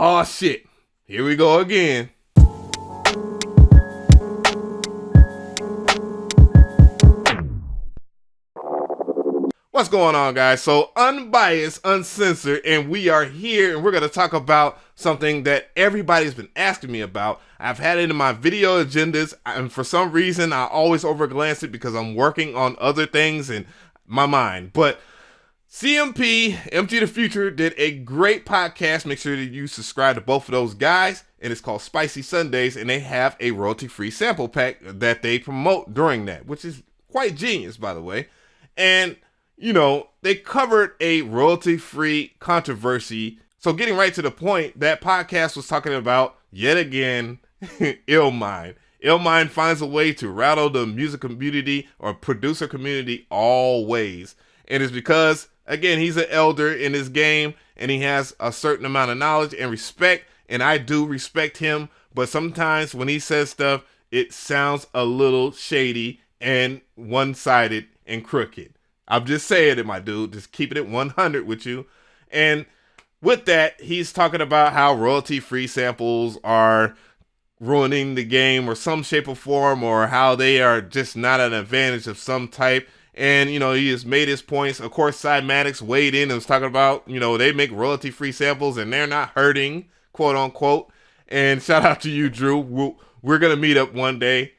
Oh shit, here we go again. What's going on, guys? So unbiased, uncensored, and we are here and we're going to talk about something that everybody's been asking me about. I've had it in my video agendas, and for some reason I always overglance it because I'm working on other things in my mind. But CMP, MG the Future, did a great podcast. Make sure that you subscribe to both of those guys, and it's called Spicy Sundays, and they have a royalty-free sample pack that they promote during that, which is quite genius, by the way. And you know, they covered a royalty-free controversy. So getting right to the point, that podcast was talking about, yet again, Illmind. Illmind finds a way to rattle the music community or producer community always. And it's because, again, he's an elder in this game and he has a certain amount of knowledge and respect. And I do respect him. But sometimes when he says stuff, it sounds a little shady and one-sided and crooked. I'm just saying it, my dude. Just keeping it 100 with you. And with that, he's talking about how royalty-free samples are ruining the game or some shape or form, or how they are just not an advantage of some type. And, you know, he has made his points. Of course, Cymatics weighed in and was talking about, you know, they make royalty-free samples and they're not hurting, quote unquote. And shout out to you, Drew. We're going to meet up one day.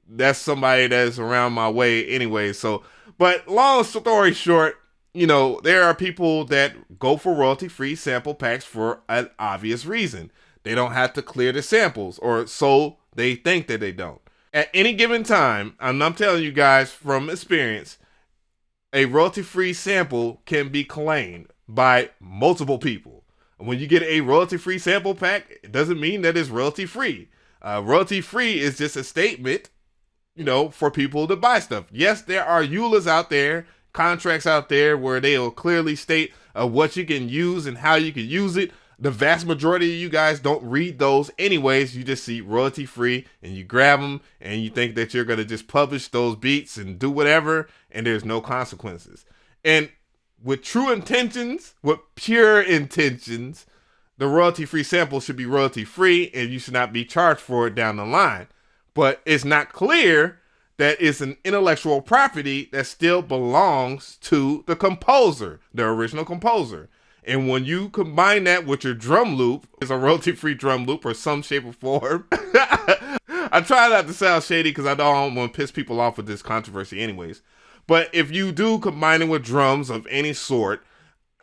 That's somebody that's around my way anyway. So, but long story short, you know, there are people that go for royalty-free sample packs for an obvious reason. They don't have to clear the samples, or so they think that they don't. At any given time, and I'm telling you guys from experience, a royalty-free sample can be claimed by multiple people. When you get a royalty-free sample pack, it doesn't mean that it's royalty-free. Royalty-free is just a statement, you know, for people to buy stuff. Yes, there are EULAs out there, contracts out there where they will clearly state what you can use and how you can use it. The vast majority of you guys don't read those anyways. You just see royalty free and you grab them and you think that you're going to just publish those beats and do whatever, and there's no consequences. And with true intentions, with pure intentions, the royalty free sample should be royalty free and you should not be charged for it down the line. But it's not clear that it's an intellectual property that still belongs to the composer, the original composer. And when you combine that with your drum loop, it's a royalty-free drum loop or some shape or form. I try not to sound shady because I don't want to piss people off with this controversy anyways. But if you do combine it with drums of any sort,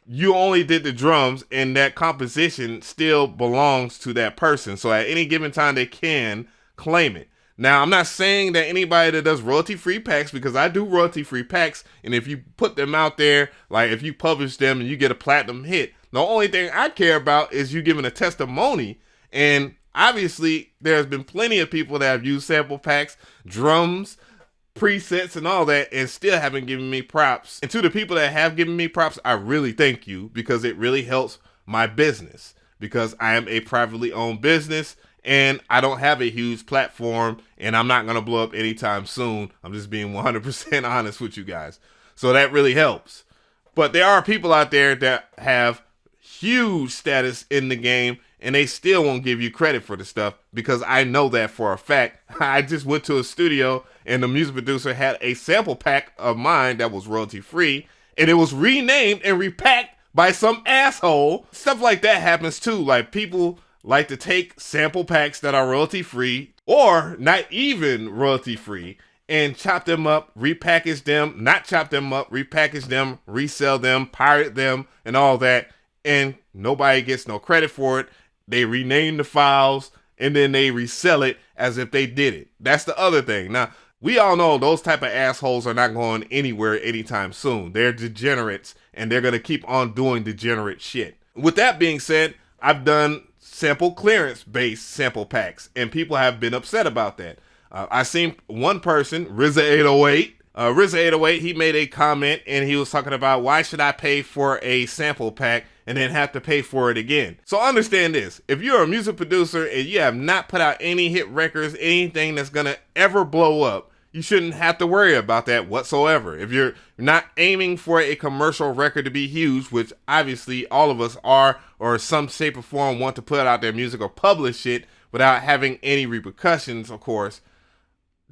you only did the drums and that composition still belongs to that person. So at any given time, they can claim it. Now, I'm not saying that anybody that does royalty-free packs, because I do royalty-free packs, and if you put them out there, like if you publish them and you get a platinum hit, the only thing I care about is you giving a testimony. And obviously, there's been plenty of people that have used sample packs, drums, presets, and all that, and still haven't given me props. And to the people that have given me props, I really thank you, because it really helps my business, because I am a privately owned business. And I don't have a huge platform, and I'm not going to blow up anytime soon. I'm just being 100% honest with you guys. So that really helps. But there are people out there that have huge status in the game, and they still won't give you credit for the stuff, because I know that for a fact. I just went to a studio, and the music producer had a sample pack of mine that was royalty-free, and it was renamed and repacked by some asshole. Stuff like that happens too. Like, people like to take sample packs that are royalty free or not even royalty free and chop them up, repackage them, not chop them up, repackage them, resell them, pirate them, and all that. And nobody gets no credit for it. They rename the files and then they resell it as if they did it. That's the other thing. Now, we all know those type of assholes are not going anywhere anytime soon. They're degenerates and they're going to keep on doing degenerate shit. With that being said, I've done sample clearance based sample packs, and people have been upset about that. I seen one person, RZA808. RZA808, he made a comment and he was talking about, why should I pay for a sample pack and then have to pay for it again? So understand this. If you're a music producer and you have not put out any hit records, anything that's gonna ever blow up, you shouldn't have to worry about that whatsoever. If you're not aiming for a commercial record to be huge, which obviously all of us are, or some shape or form want to put out their music or publish it without having any repercussions, of course,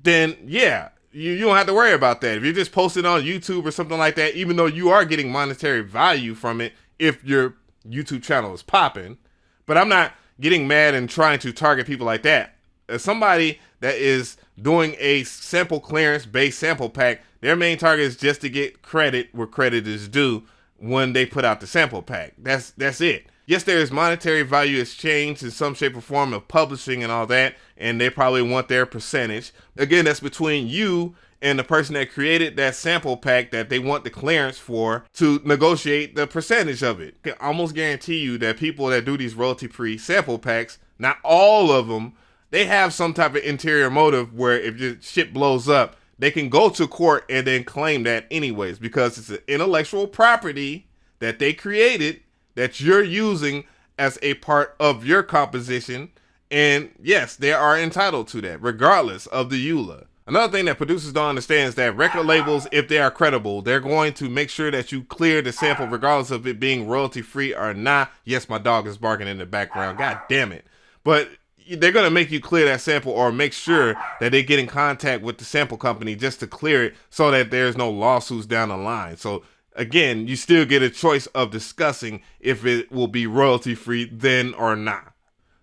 then yeah, you don't have to worry about that. If you're just posting on YouTube or something like that, even though you are getting monetary value from it if your YouTube channel is popping, but I'm not getting mad and trying to target people like that. As somebody that is doing a sample clearance based sample pack, their main target is just to get credit where credit is due when they put out the sample pack. That's it. Yes, there is monetary value exchange in some shape or form of publishing and all that, and they probably want their percentage. Again, that's between you and the person that created that sample pack that they want the clearance for to negotiate the percentage of it. I can almost guarantee you that people that do these royalty-free sample packs, not all of them, they have some type of interior motive where if your shit blows up, they can go to court and then claim that anyways, because it's an intellectual property that they created that you're using as a part of your composition. And yes, they are entitled to that regardless of the EULA. Another thing that producers don't understand is that record labels, if they are credible, they're going to make sure that you clear the sample regardless of it being royalty free or not. Yes, my dog is barking in the background. God damn it. But they're going to make you clear that sample or make sure that they get in contact with the sample company just to clear it so that there's no lawsuits down the line. So again, you still get a choice of discussing if it will be royalty free then or not.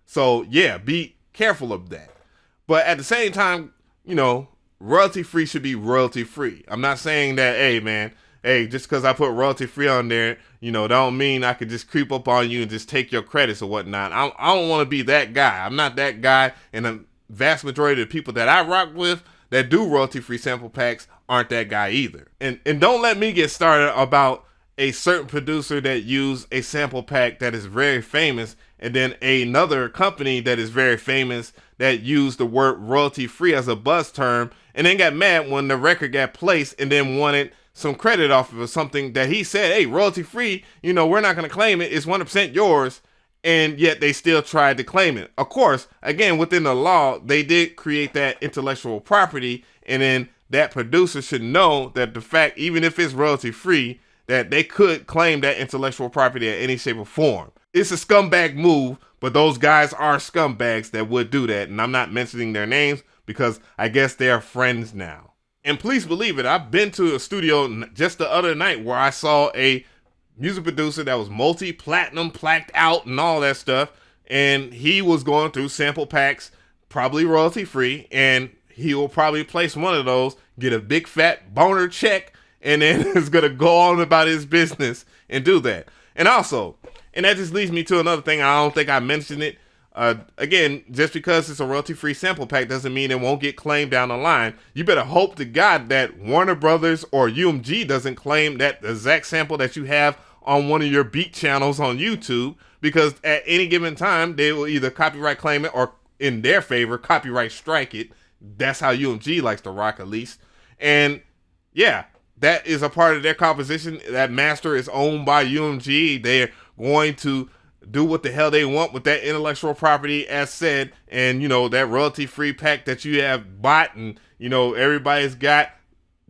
So yeah, be careful of that. But at the same time, you know, royalty free should be royalty free. I'm not saying that, hey man, just because I put royalty free on there, you know, don't mean I could just creep up on you and just take your credits or whatnot. I don't want to be that guy. I'm not that guy. And the vast majority of the people that I rock with that do royalty free sample packs aren't that guy either. And don't let me get started about a certain producer that used a sample pack that is very famous, and then another company that is very famous that used the word royalty free as a buzz term, and then got mad when the record got placed and then wanted some credit off of something that he said, hey, royalty free, you know, we're not going to claim it. It's 100% yours. And yet they still tried to claim it. Of course, again, within the law, they did create that intellectual property. And then that producer should know that the fact, even if it's royalty free, that they could claim that intellectual property in any shape or form. It's a scumbag move, but those guys are scumbags that would do that. And I'm not mentioning their names because I guess they're friends now. And please believe it, I've been to a studio just the other night where I saw a music producer that was multi-platinum, plaqued out and all that stuff. And he was going through sample packs, probably royalty free. And he will probably place one of those, get a big fat boner check, and then is going to go on about his business and do that. And also, and that just leads me to another thing. I don't think I mentioned it. Again, just because it's a royalty-free sample pack doesn't mean it won't get claimed down the line. You better hope to God that Warner Brothers or UMG doesn't claim that exact sample that you have on one of your beat channels on YouTube, because at any given time, they will either copyright claim it or, in their favor, copyright strike it. That's how UMG likes to rock, at least. And yeah, that is a part of their composition. That master is owned by UMG. They're going to do what the hell they want with that intellectual property, as said, and you know, that royalty-free pack that you have bought and you know everybody's got,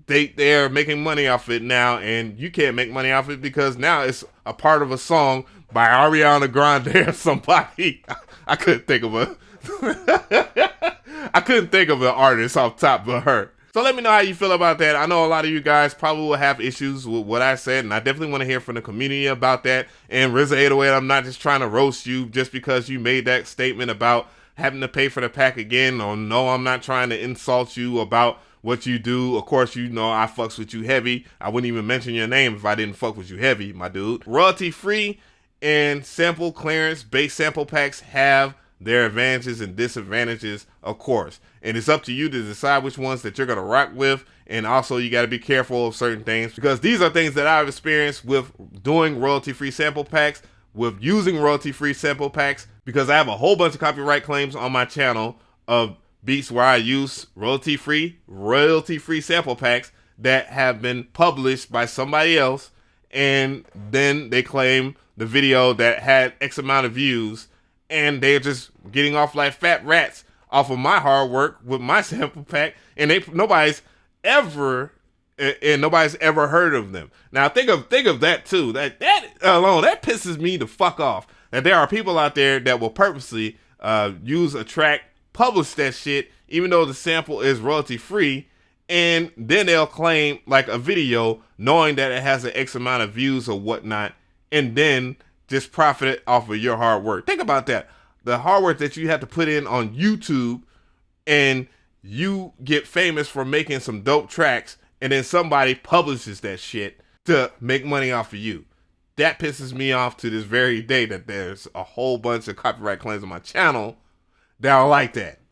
they're making money off it now, and you can't make money off it because now it's a part of a song by Ariana Grande or somebody. I couldn't think of an artist off top of her. So let me know how you feel about that. I know a lot of you guys probably will have issues with what I said, and I definitely want to hear from the community about that. And RZA808, I'm not just trying to roast you just because you made that statement about having to pay for the pack again. Or no, I'm not trying to insult you about what you do. Of course, you know I fucks with you heavy. I wouldn't even mention your name if I didn't fuck with you heavy, my dude. Royalty free and sample clearance based sample packs have their advantages and disadvantages, of course. And it's up to you to decide which ones that you're going to rock with. And also, you got to be careful of certain things, because these are things that I've experienced with doing royalty-free sample packs, with using royalty-free sample packs, because I have a whole bunch of copyright claims on my channel of beats where I use royalty-free sample packs that have been published by somebody else. And then they claim the video that had X amount of views, and they're just getting off like fat rats off of my hard work with my sample pack, and nobody's ever heard of them. Now think of that too. That alone, that pisses me the fuck off. That there are people out there that will purposely use a track, publish that shit, even though the sample is royalty free, and then they'll claim like a video knowing that it has an X amount of views or whatnot, and then just profit off of your hard work. Think about that. The hard work that you have to put in on YouTube, and you get famous for making some dope tracks, and then somebody publishes that shit to make money off of you. That pisses me off to this very day, that there's a whole bunch of copyright claims on my channel that are like that.